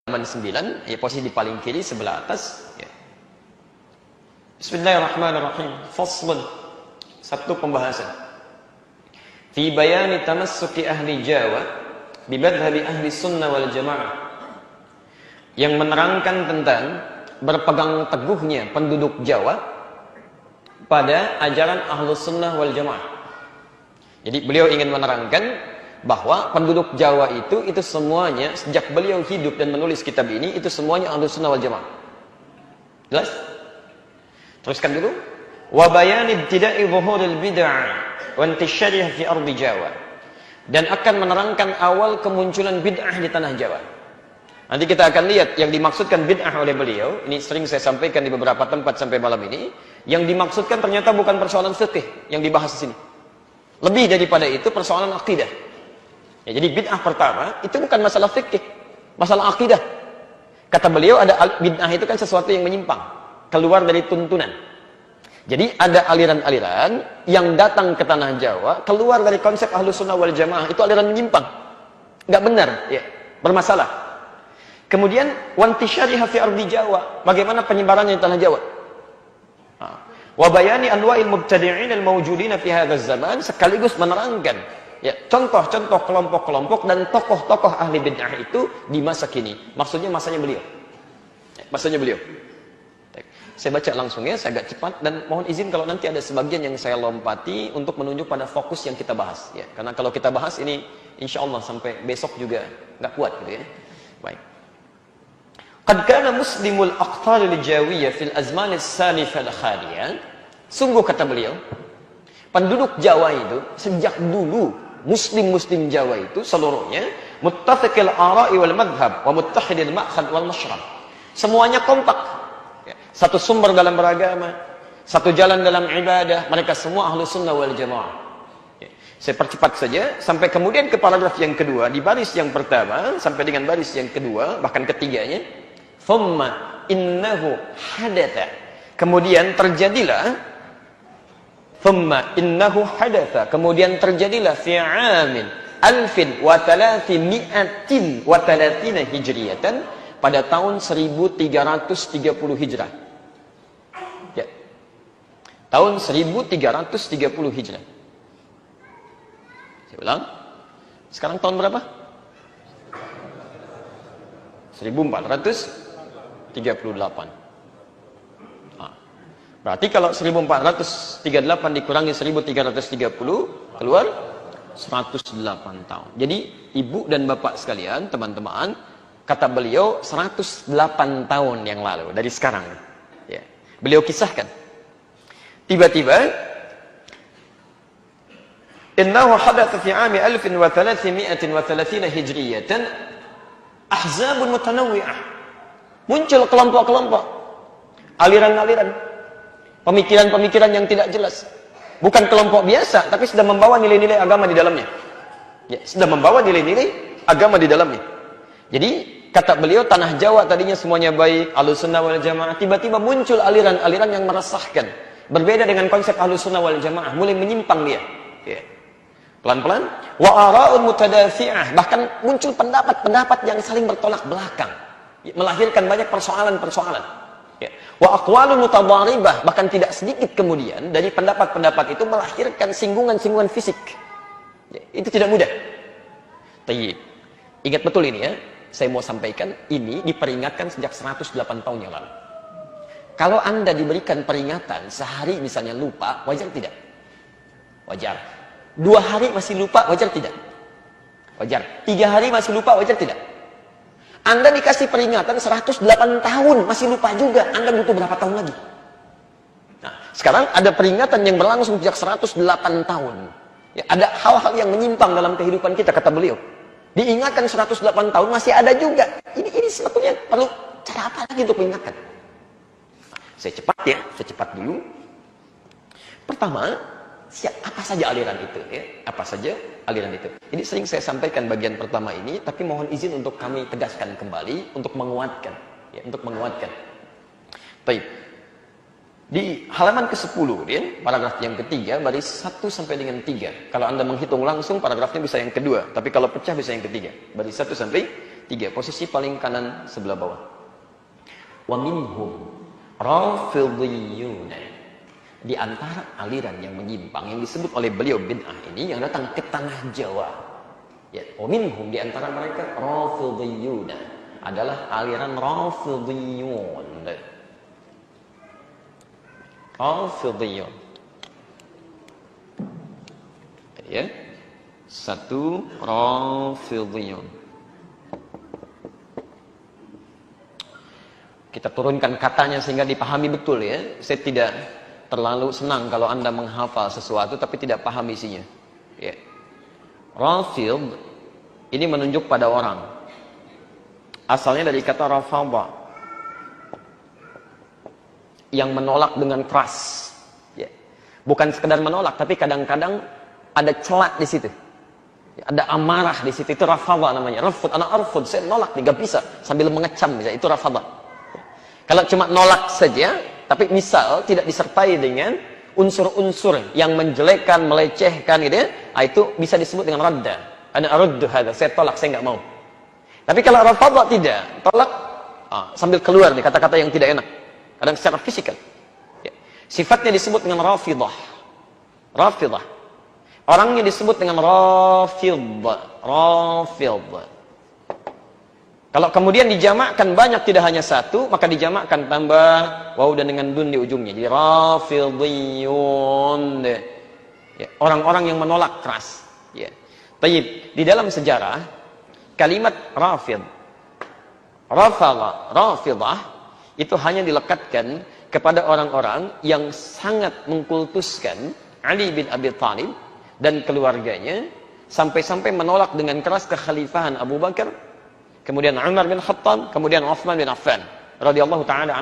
halaman 9, ya, posisi di paling kiri sebelah atas. Ya. Bismillahirrahmanirrahim. Faslun. Satu pembahasan. Fi bayani tamassuki ahli Jawa bi madhhabi ahli sunnah wal jamaah. Yang menerangkan tentang berpegang teguhnya penduduk Jawa pada ajaran ahlus sunnah wal jamaah. Jadi beliau ingin menerangkan bahwa penduduk Jawa itu semuanya sejak beliau hidup dan menulis kitab ini itu semuanya ahlus sunnah wal jamaah. Jelas? Teruskan dulu. Wa bayani ibtida'i zuhuril bid'ah wa intisyariha fi ardi Jawa. Dan akan menerangkan awal kemunculan bid'ah di tanah Jawa. Nanti kita akan lihat yang dimaksudkan bid'ah oleh beliau. Ini sering saya sampaikan di beberapa tempat sampai malam ini. Yang dimaksudkan ternyata bukan persoalan fikih yang dibahas di sini. Lebih daripada itu persoalan akidah. Ya, jadi bid'ah pertama itu bukan masalah fikih, masalah akidah. Kata beliau ada bid'ah itu kan sesuatu yang menyimpang, keluar dari tuntunan. Jadi ada aliran-aliran yang datang ke tanah Jawa, keluar dari konsep ahlus sunnah wal jamaah, itu aliran menyimpang. Nggak benar, ya, bermasalah. Kemudian wantisyariha fi ardi Jawa, bagaimana penyebarannya di tanah Jawa? Wa bayani anwa'il mubtadi'in al-mawjudin fi hadzal zaman, sekaligus menerangkan ya contoh-contoh kelompok-kelompok dan tokoh-tokoh ahli bid'ah itu di masa kini. Maksudnya masanya beliau. Masanya beliau. Saya baca langsung ya, saya agak cepat dan mohon izin kalau nanti ada sebagian yang saya lompati untuk menunjuk pada fokus yang kita bahas ya. Karena kalau kita bahas ini insyaallah sampai besok juga nggak kuat gitu ya. Baik. Qad kana muslimul aqtar al-jawiyah fil azman as-salifah al-khaliyah. Sungguh kata beliau, penduduk Jawa itu sejak dulu muslim Jawa itu seluruhnya muttafiqil ara'i wal madhhab wa muttahidil ma'khad wal mashrab. Semuanya kompak. Satu sumber dalam beragama, satu jalan dalam ibadah, mereka semua ahlu sunnah wal jamaah. Saya percepat saja, sampai kemudian ke paragraf yang kedua, di baris yang pertama, sampai dengan baris yang kedua, bahkan ketiganya, thumma innahu hadatha. Kemudian terjadilah, thumma innahu hadatha. Kemudian terjadilah fi amin alfin wa thalathimi'atin wa thalathina hijriyatan, pada tahun 1330 Hijrah. Ya. Tahun 1330 Hijrah. Saya ulang. Sekarang tahun berapa? 1438. Nah, berarti kalau 1438 dikurangi 1330 keluar 108 tahun. Jadi ibu dan bapak sekalian, teman-teman, kata beliau 108 tahun yang lalu dari sekarang ya. Beliau kisahkan tiba-tiba innahu hadatha fi 'ami 1330 hijriyatan ahzabun mutanawwi'ah. Muncul kelompok-kelompok, aliran-aliran, pemikiran-pemikiran yang tidak jelas. Bukan kelompok biasa, tapi sudah membawa nilai-nilai agama di dalamnya. Ya, sudah membawa nilai-nilai agama di dalamnya. Jadi kata beliau tanah Jawa tadinya semuanya baik, ahlus sunnah wal jamaah, tiba-tiba muncul aliran-aliran yang meresahkan, berbeda dengan konsep ahlus sunnah wal jamaah, mulai menyimpang dia. Ya. Pelan-pelan. Wa ara'un mutadafi'ah, bahkan muncul pendapat-pendapat yang saling bertolak belakang, melahirkan banyak persoalan-persoalan. Ya. Wa aqwalun mutadharibah, bahkan tidak sedikit kemudian dari pendapat-pendapat itu melahirkan singgungan-singgungan fisik. Ya. Itu tidak mudah. Tayyib. Ingat betul ini ya. Saya mau sampaikan, ini diperingatkan sejak 108 tahun yang lalu. Kalau Anda diberikan peringatan, sehari misalnya lupa, wajar tidak? Wajar. 2 hari masih lupa, wajar tidak? Wajar. 3 hari masih lupa, wajar tidak? Anda dikasih peringatan 108 tahun, masih lupa juga, Anda butuh berapa tahun lagi? Nah, sekarang ada peringatan yang berlangsung sejak 108 tahun. Ya, ada hal-hal yang menyimpang dalam kehidupan kita, kata beliau. Diingatkan 108 tahun masih ada juga. Ini sebetulnya perlu cara apa lagi untuk mengingatkan? Saya cepat ya, saya cepat dulu. Pertama, apa saja aliran itu ya? Apa saja aliran itu? Ini sering saya sampaikan bagian pertama ini, tapi mohon izin untuk kami tegaskan kembali untuk menguatkan ya, untuk menguatkan. Baik. Di halaman ke-10, paragraf yang ketiga, baris 1 sampai dengan 3. Kalau Anda menghitung langsung, paragrafnya bisa yang kedua. Tapi kalau pecah bisa yang ketiga. Baris 1 sampai 3, posisi paling kanan sebelah bawah. Wa minhum rafidhiyyun. Di antara aliran yang menyimpang yang disebut oleh beliau bid'ah ini yang datang ke tanah Jawa. Ya, wa minhum, di antara mereka rafidhiyyun adalah aliran rafidhiyyun. Rafidhiyyun. Ya. 1 rafidhiyyun. Kita turunkan katanya sehingga dipahami betul ya. Saya tidak terlalu senang kalau Anda menghafal sesuatu tapi tidak paham isinya. Ya. Rafidh ini menunjuk pada orang. Asalnya dari kata rafadha, yang menolak dengan keras. Ya. Bukan sekedar menolak, tapi kadang-kadang ada celak di situ. Ada amarah di situ. Itu rafadha namanya. Rafud, anak arfud, saya nolak, tidak bisa. Sambil mengecam, bisa. Itu rafadha. Kalau cuma nolak saja, tapi misal tidak disertai dengan unsur-unsur yang menjelekkan, melecehkan gitu ya, itu bisa disebut dengan radda. Ana aruddu hadza, saya tolak, saya enggak mau. Tapi kalau rafadha tidak, tolak sambil keluar nih kata-kata yang tidak enak. Kadang secara fisikal. Ya. Sifatnya disebut dengan rafidah. Rafidah. Orangnya disebut dengan rafidh. Rafidh. Kalau kemudian dijamakkan banyak, tidak hanya satu, maka dijamakkan tambah waw dan dengan dun di ujungnya. Jadi rafidhiyun. Ya, orang-orang yang menolak keras. Ya. Tayyib, di dalam sejarah kalimat rafidh, rafadha, rafidah itu hanya dilekatkan kepada orang-orang yang sangat mengkultuskan Ali bin Abi Thalib dan keluarganya, sampai-sampai menolak dengan keras kekhalifahan Abu Bakar, kemudian Umar bin Khattab, kemudian Uthman bin Affan radhiyallahu taala